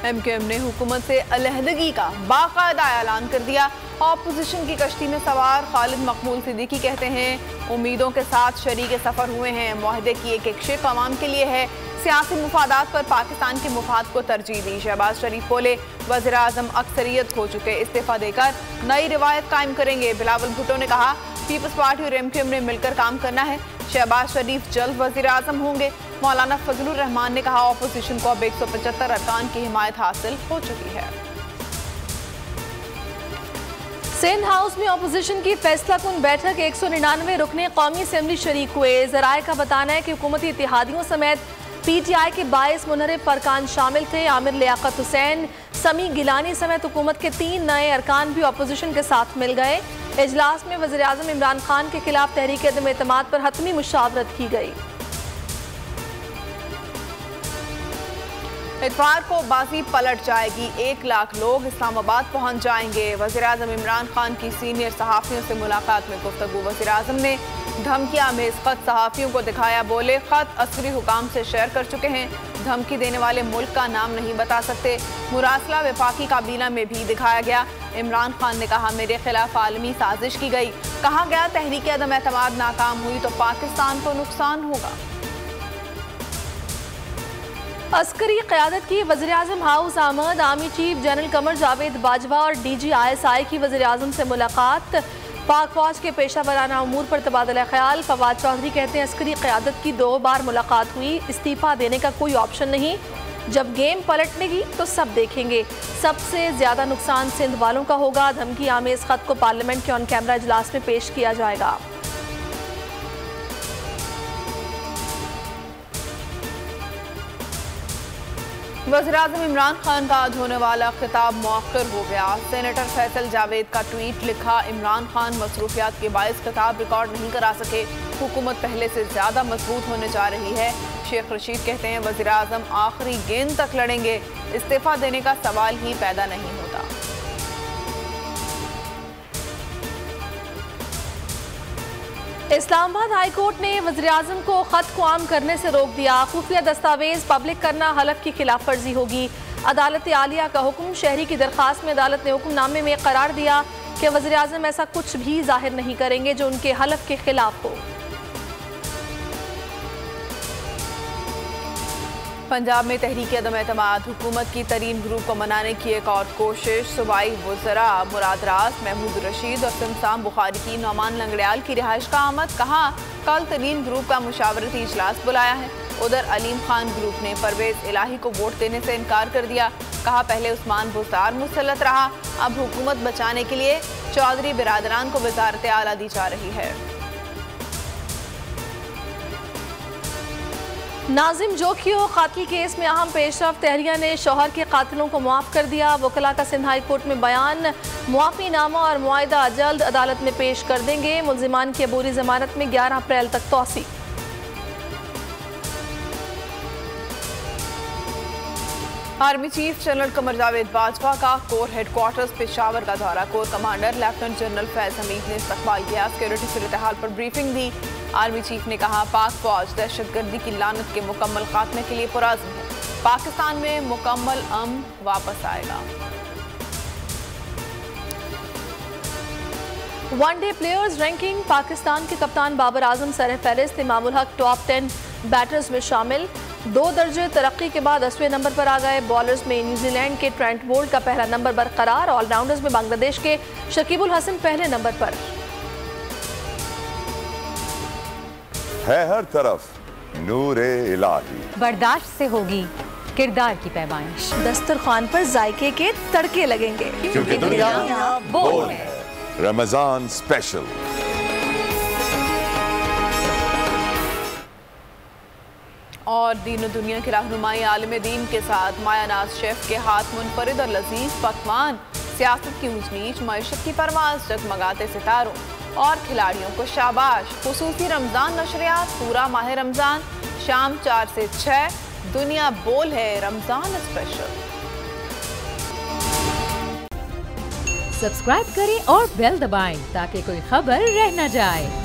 MQM ने हुकूमत से अलहदगी का बाकायदा ऐलान कर दिया। ऑपोजिशन की कश्ती में सवार खालिद मकबूल सिद्दीकी कहते हैं उम्मीदों के साथ शरीक सफ़र हुए हैं। मुआहदे की एक शिक अवाम के लिए है। सियासी मुफादात पर पाकिस्तान के मुफाद को तरजीह दी। शहबाज शरीफ बोले वज़ीर आज़म अक्सरियत खो चुके, इस्तीफा देकर नई रिवायत कायम करेंगे। बिलावल भुट्टो ने कहा पीपल्स पार्टी और MQM ने मिलकर काम करना है। शहबाज शरीफ जल्द वज़ीर आज़म होंगे। मौलाना फजलुर रहमान ने कहा ऑपोजिशन को अब 175 अरकान की हिमायत हासिल हो चुकी है। सिंध हाउस में ऑपोजिशन की फैसला कुन बैठक 199 रुकने कौमी असेंबली शरीक हुए। जराए का बताना है कि हुकूमती इत्तेहादियों समेत PTI के 22 मुनहरिफ अरकान शामिल थे। आमिर लियाकत हुसैन, समी गिलानी समेत हुकूमत के 3 नए अरकान भी ऑपोजिशन के साथ मिल गए। इजलास में वज़ीर आज़म इमरान खान के खिलाफ तहरीक अदम एतमाद पर हतमी मुशावरत की गई। इतवार को बाजी पलट जाएगी। 1 लाख लोग इस्लामाबाद पहुंच जाएंगे। वज़ीर आज़म इमरान खान की सीनियर सहाफ़ियों से मुलाकात में गुफ्तगू। वज़ीर आज़म ने धमकियां में इस खत सहाफ़ियों को दिखाया। बोले खत अस्करी हुकाम से शेयर कर चुके हैं। धमकी देने वाले मुल्क का नाम नहीं बता सकते। मुरासला वफाकी काबीना में भी दिखाया गया। इमरान खान ने कहा मेरे खिलाफ आलमी साजिश की गई। कहा गया तहरीक अदम एतमाद नाकाम हुई तो पाकिस्तान को नुकसान होगा। अस्करी क़यादत की वज़ीर आज़म हाउस आमद। Army chief general Qamar Javed Bajwa और DG ISI की वज़ीर आज़म से मुलाकात। पाक फौज के पेशा वराना उमूर पर तबादला ख्याल। फवाद चौधरी कहते हैं अस्करी क़यादत की 2 बार मुलाकात हुई, इस्तीफ़ा देने का कोई ऑप्शन नहीं। जब गेम पलटनेगी तो सब देखेंगे। सबसे ज़्यादा नुकसान सिंध वालों का होगा। धमकी आमेज़ ख़त को पार्लियामेंट के ऑन कैमरा इजलास में पेश किया जाएगा। वज़ीर आज़म इमरान खान का आज होने वाला खिताब मौखर हो गया। सेनेटर फैसल जावेद का ट्वीट लिखा इमरान खान मसरूफियात के बायस खिताब रिकॉर्ड नहीं करा सके। हुकूमत पहले से ज़्यादा मजबूत होने जा रही है। शेख रशीद कहते हैं वज़ीर आज़म आखिरी गेंद तक लड़ेंगे। इस्तीफ़ा देने का सवाल ही पैदा नहीं होता। इस्लामाबाद हाई कोर्ट ने वज़ीर आज़म को ख़त को आम करने से रोक दिया। खुफिया दस्तावेज पब्लिक करना हलफ की खिलाफ वर्जी होगी। अदालत आलिया का हुक्म। शहरी की दरख्वास्त में अदालत ने हुक्मनामे में करार दिया कि वज़ीर आज़म ऐसा कुछ भी जाहिर नहीं करेंगे जो उनके हलफ के खिलाफ हो। पंजाब में तहरीक अदम एतमाद हुकूमत की तरीन ग्रुप को मनाने की एक और कोशिश। सूबाई वज़रा मुराद रास, महमूद रशीद और सिमसाम बुखारी की नौमान लंगड़ियाल की रिहाइश का आमद। कहा कल तरीन ग्रुप का मुशावरती इजलास बुलाया है। उधर अलीम खान ग्रुप ने परवेज इलाही को वोट देने से इनकार कर दिया। कहा पहले उस्मान बुज़दार मुसल्लत रहा, अब हुकूमत बचाने के लिए चौधरी बिरादरान को वज़ारत आला दी जा रही है। नाजिम जोखियो कातिल केस में अहम पेशरफ। तहरिया ने शौहर के कातिलों को मुआफ़ कर दिया। वकला का सिंध हाई कोर्ट में बयान। मुआफ़ीनामा और मुआहिदा जल्द अदालत में पेश कर देंगे। मुल्जिमान की अबूरी जमानत में 11 अप्रैल तक तौसी। Army chief general Qamar Javed Bajwa का कोर हेडक्वार्टर्स पेशावर का दौरा। Core commander lieutenant general Faiz Hamid ने इस्तकबाल किया। सिक्योरिटी सूरत-ए-हाल पर ब्रीफिंग दी। आर्मी चीफ ने कहा पाक फौज दहशतगर्दी की लानत के मुकम्मल खात्मे के लिए पुरअज़्म है। पाकिस्तान में मुकम्मल अमन वापस आएगा। One day players ranking. पाकिस्तान के कप्तान बाबर आजम सरफहरिस्त। इमामुल हक टॉप 10 बैटर्स में शामिल। 2 दर्जे तरक्की के बाद 10वें नंबर पर आ गए। बॉलर्स में न्यूजीलैंड के ट्रेंट बोल्ट का पहला नंबर बरकरार। ऑलराउंडर्स में बांग्लादेश के शकीबुल हसन पहले नंबर पर। है हर तरफ नूरे इलाही। बर्दाश्त से होगी किरदार की पैमाइश। दस्तरखान पर जायके के तड़के लगेंगे क्योंकि दुनिया बोल है। रमजान स्पेशल। और दीन दुनिया की रहनुमाई आलिम दीन के साथ मायानाज शेफ के हाथ मुनफरिद और लजीज पकवान। सियासत की ऊंच नीच, मईशत की परवाज, जगमगाते सितारों और खिलाड़ियों को शाबाश। खुसूसी रमजान नशरियात पूरा माह रमजान शाम 4 से 6। दुनिया बोल है रमजान स्पेशल। सब्सक्राइब करें और बेल दबाएं ताकि कोई खबर रह न जाए।